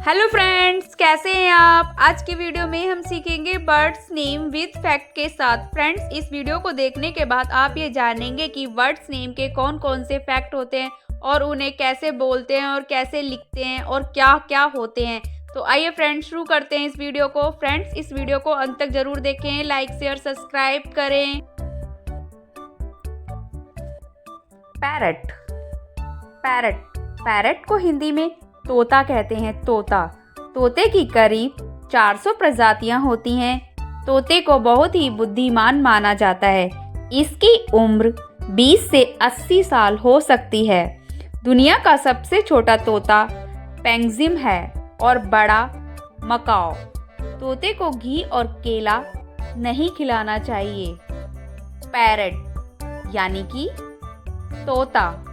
Hello friends, कैसे हैं आप। आज की वीडियो में हम सीखेंगे बर्ड्स नेम विद फैक्ट के साथ। फ्रेंड्स, इस वीडियो को देखने के बाद आप ये जानेंगे कि बर्ड्स नेम के कौन कौन से फैक्ट होते हैं और उन्हें कैसे बोलते हैं और कैसे लिखते हैं और क्या क्या होते हैं। तो आइए फ्रेंड्स, शुरू करते हैं इस वीडियो को। फ्रेंड्स, इस वीडियो को अंत तक जरूर देखें, लाइक शेयर सब्सक्राइब करें। पैरट। पैरट पैरट को हिंदी में तोता कहते हैं। तोते की करीब 400 प्रजातियां होती हैं। तोते को बहुत ही बुद्धिमान माना जाता है। इसकी उम्र 20 से 80 साल हो सकती है। दुनिया का सबसे छोटा तोता पेंगुइन है और बड़ा मकाओ। तोते को घी और केला नहीं खिलाना चाहिए। पैरट यानी कि तोता।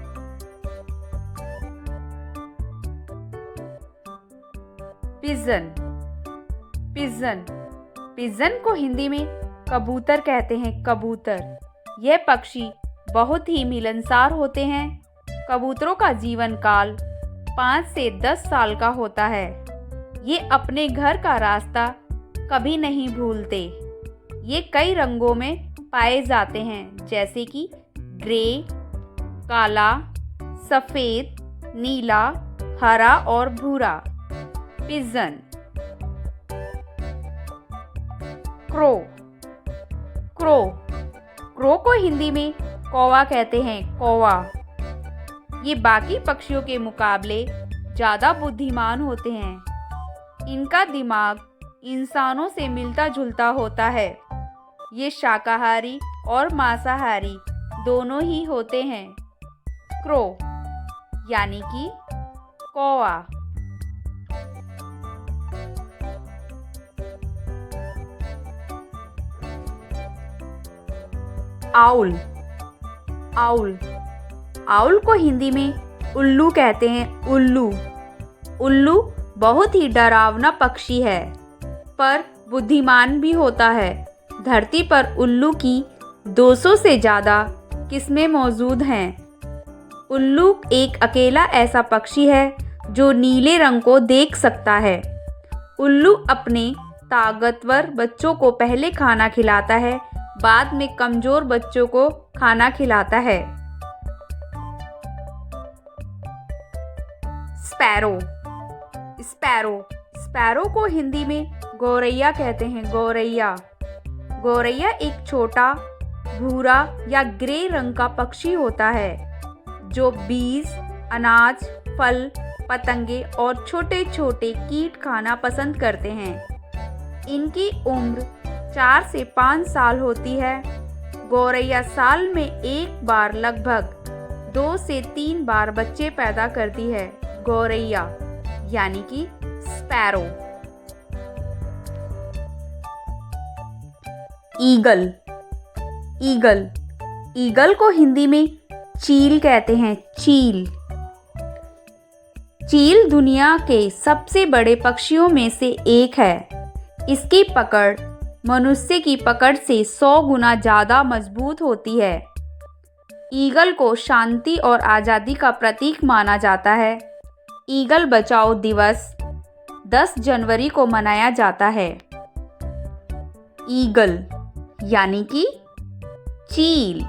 पिजन को हिंदी में कबूतर कहते हैं। कबूतर यह पक्षी बहुत ही मिलनसार होते हैं। कबूतरों का जीवन काल 5 से 10 साल का होता है। ये अपने घर का रास्ता कभी नहीं भूलते। ये कई रंगों में पाए जाते हैं, जैसे कि ग्रे, काला, सफ़ेद, नीला, हरा और भूरा। पिजन। क्रो को हिंदी में कौवा कहते हैं। कौवा ये बाकी पक्षियों के मुकाबले ज़्यादा बुद्धिमान होते हैं। इनका दिमाग इंसानों से मिलता जुलता होता है। ये शाकाहारी और मांसाहारी दोनों ही होते हैं। क्रो यानी कि कौवा। आउल को हिंदी में उल्लू कहते हैं। उल्लू बहुत ही डरावना पक्षी है, पर बुद्धिमान भी होता है। धरती पर उल्लू की 200 से ज़्यादा किस्में मौजूद हैं। उल्लू एक अकेला ऐसा पक्षी है जो नीले रंग को देख सकता है। उल्लू अपने ताकतवर बच्चों को पहले खाना खिलाता है, बाद में कमजोर बच्चों को खाना खिलाता है। स्पैरो को हिंदी में गौरैया कहते हैं। गौरैया एक छोटा भूरा या ग्रे रंग का पक्षी होता है जो बीज, अनाज, फल, पतंगे और छोटे छोटे कीट खाना पसंद करते हैं। इनकी उम्र 4 से 5 साल होती है। गौरैया साल में एक बार लगभग 2 से 3 बार बच्चे पैदा करती है। गौरैया यानी कि स्पैरो। ईगल को हिंदी में चील कहते हैं। चील दुनिया के सबसे बड़े पक्षियों में से एक है। इसकी पकड़ मनुष्य की पकड़ से 100 गुना ज़्यादा मजबूत होती है। ईगल को शांति और आज़ादी का प्रतीक माना जाता है। ईगल बचाओ दिवस 10 जनवरी को मनाया जाता है। ईगल यानी कि चील।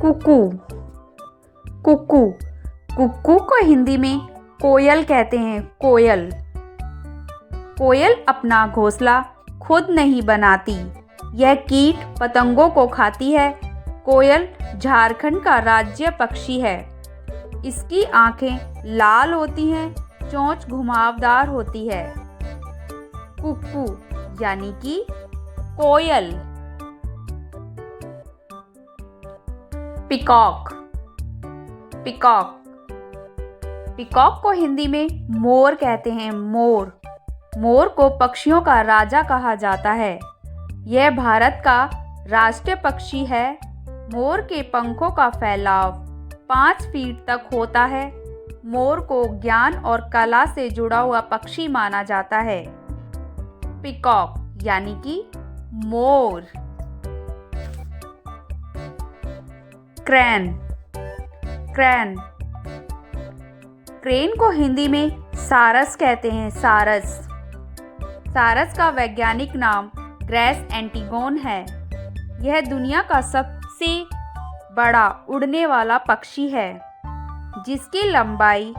कुक्कू को हिंदी में कोयल कहते हैं। कोयल अपना घोंसला खुद नहीं बनाती, यह कीट पतंगों को खाती है। कोयल झारखंड का राज्य पक्षी है। इसकी आंखें लाल होती हैं, चोंच घुमावदार होती है। कुक्कू यानी कि कोयल। पिकॉक को हिंदी में मोर कहते हैं। मोर को पक्षियों का राजा कहा जाता है। यह भारत का राष्ट्रीय पक्षी है। मोर के पंखों का फैलाव 5 फीट तक होता है। मोर को ज्ञान और कला से जुड़ा हुआ पक्षी माना जाता है। पिकॉक यानी कि मोर। क्रैन क्रेन को हिंदी में सारस कहते हैं। सारस। सारस का वैज्ञानिक नाम ग्रेस एंटिगोन है। यह दुनिया का सबसे बड़ा उड़ने वाला पक्षी है, जिसकी लंबाई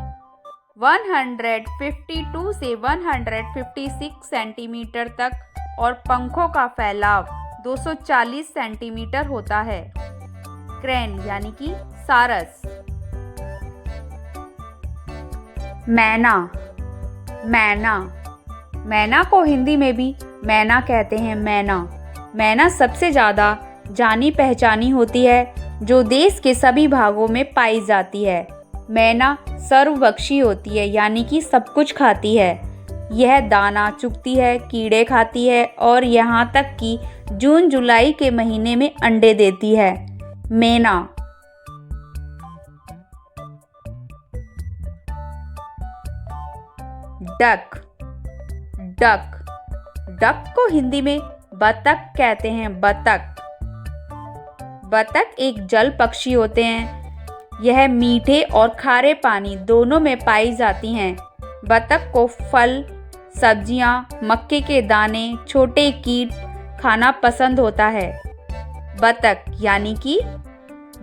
152 से 156 सेंटीमीटर तक और पंखों का फैलाव 240 सेंटीमीटर होता है। क्रेन यानी कि सारस। मैना। मैना। मैना को हिंदी में भी मैना कहते हैं। मैना। मैना सबसे ज़्यादा जानी पहचानी होती है, जो देश के सभी भागों में पाई जाती है। मैना सर्वभक्षी होती है, यानी कि सब कुछ खाती है। यह दाना चुगती है, कीड़े खाती है और यहाँ तक कि जून जुलाई के महीने में अंडे देती है। मैना। डक। डक। डक को हिंदी में बतख कहते हैं। बतख। बतख एक जल पक्षी होते हैं। यह मीठे और खारे पानी दोनों में पाई जाती हैं। बतख को फल, सब्जियां, मक्के के दाने, छोटे कीट खाना पसंद होता है। बतख यानी कि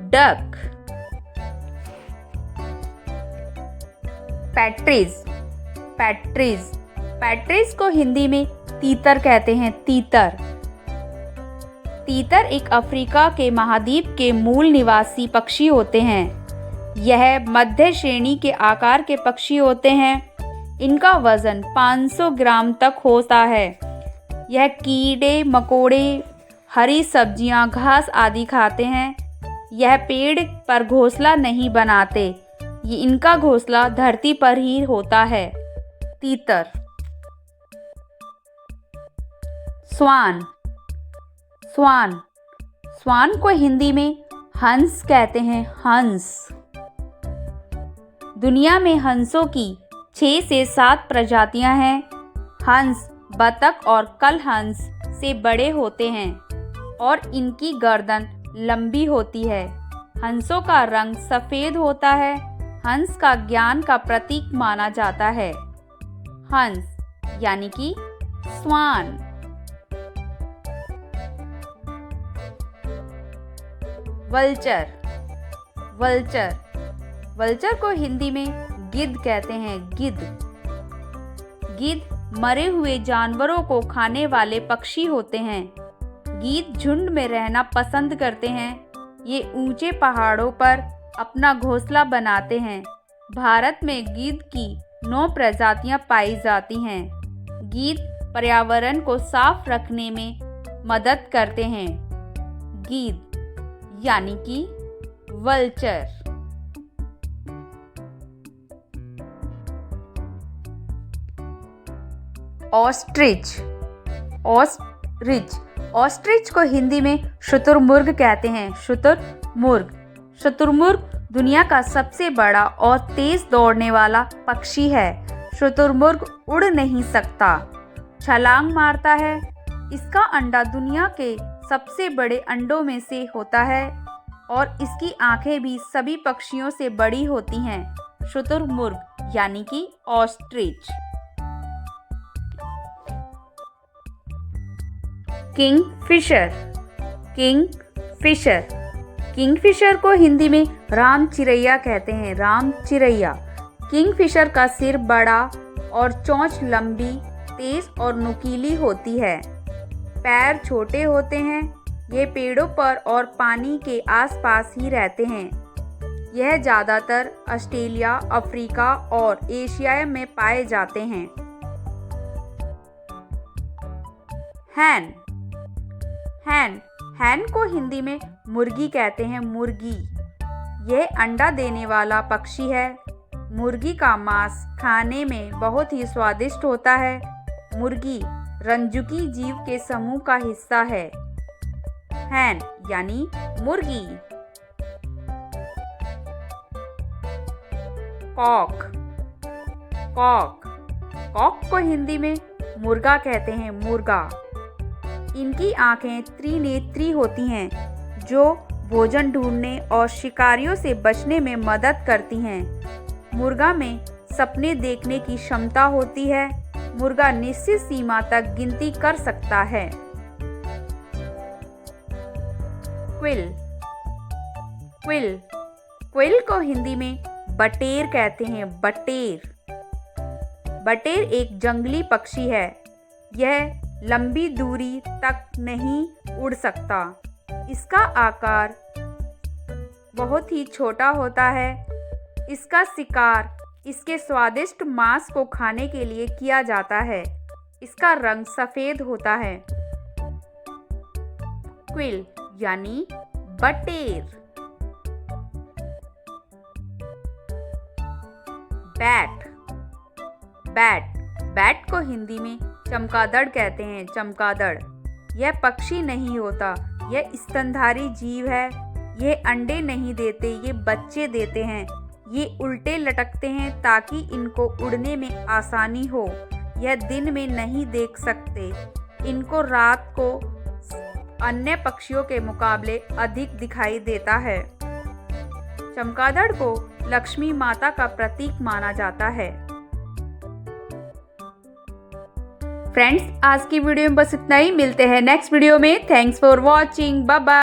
डक। पैट्रिज। पैट्रिज। पैट्रिज को हिंदी में तीतर कहते हैं। तीतर। तीतर एक अफ्रीका के महाद्वीप के मूल निवासी पक्षी होते हैं। यह मध्य श्रेणी के आकार के पक्षी होते हैं। इनका वजन 500 ग्राम तक होता है। यह कीड़े मकोड़े, हरी सब्जियां, घास आदि खाते हैं। यह पेड़ पर घोंसला नहीं बनाते। इनका घोंसला धरती पर ही होता है। तीतर। स्वान। स्वान। स्वान को हिंदी में हंस कहते हैं। हंस। दुनिया में हंसों की 6 से 7 प्रजातियां हैं। हंस बतख और कलहंस से बड़े होते हैं और इनकी गर्दन लंबी होती है। हंसों का रंग सफ़ेद होता है। हंस का ज्ञान का प्रतीक माना जाता है। हंस यानी कि स्वान। वल्चर। वल्चर। वल्चर को हिंदी में गिद्ध कहते हैं। गिद्ध। गिद्ध मरे हुए जानवरों को खाने वाले पक्षी होते हैं। गिद्ध झुंड में रहना पसंद करते हैं। ये ऊंचे पहाड़ों पर अपना घोंसला बनाते हैं। भारत में गिद्ध की 9 प्रजातियां पाई जाती हैं। गिद्ध पर्यावरण को साफ रखने में मदद करते हैं। गिद्ध यानी कि वल्चर। ऑस्ट्रिच। ऑस्ट्रिच। ऑस्ट्रिच को हिंदी में शुतुरमुर्ग कहते हैं। शुतुरमुर्ग। शुतुरमुर्ग दुनिया का सबसे बड़ा और तेज दौड़ने वाला पक्षी है। शुतुरमुर्ग उड़ नहीं सकता, छलांग मारता है। इसका अंडा दुनिया के सबसे बड़े अंडों में से होता है और इसकी आंखें भी सभी पक्षियों से बड़ी होती हैं। शुतुरमुर्ग यानी कि ऑस्ट्रिच। किंगफिशर। किंगफिशर। किंगफिशर को हिंदी में राम चिरैया कहते हैं। राम चिरैया। किंगफिशर का सिर बड़ा और चोंच लंबी, तेज और नुकीली होती है। पैर छोटे होते हैं। ये पेड़ों पर और पानी के आसपास ही रहते हैं। यह ज़्यादातर ऑस्ट्रेलिया, अफ्रीका और एशिया में पाए जाते हैं। हैन। हैन। हैन को हिंदी में मुर्गी कहते हैं। मुर्गी। यह अंडा देने वाला पक्षी है। मुर्गी का मांस खाने में बहुत ही स्वादिष्ट होता है। मुर्गी रंजुकी जीव के समूह का हिस्सा है। हैन यानी मुर्गी। कॉक। कॉक। कॉक को हिंदी में मुर्गा कहते हैं। मुर्गा। इनकी आंखें त्रिनेत्री होती हैं, जो भोजन ढूंढने और शिकारियों से बचने में मदद करती हैं। मुर्गा में सपने देखने की क्षमता होती है। मुर्गा निश्चित सीमा तक गिनती कर सकता है। क्विल। क्विल क्विल को हिंदी में बटेर कहते हैं। बटेर बटेर एक जंगली पक्षी है। यह लंबी दूरी तक नहीं उड़ सकता। इसका आकार बहुत ही छोटा होता है। इसका शिकार इसके स्वादिष्ट मांस को खाने के लिए किया जाता है। इसका रंग सफेद होता है। क्विल यानी बटेर। बैट। बैट बैट को हिंदी में चमगादड़ कहते हैं। चमगादड़ यह पक्षी नहीं होता, यह स्तनधारी जीव है। ये अंडे नहीं देते, ये बच्चे देते हैं। ये उल्टे लटकते हैं ताकि इनको उड़ने में आसानी हो। यह दिन में नहीं देख सकते। इनको रात को अन्य पक्षियों के मुकाबले अधिक दिखाई देता है। चमगादड़ को लक्ष्मी माता का प्रतीक माना जाता है। फ्रेंड्स, आज की वीडियो में बस इतना ही। मिलते हैं नेक्स्ट वीडियो में। Thanks for watching. Bye bye.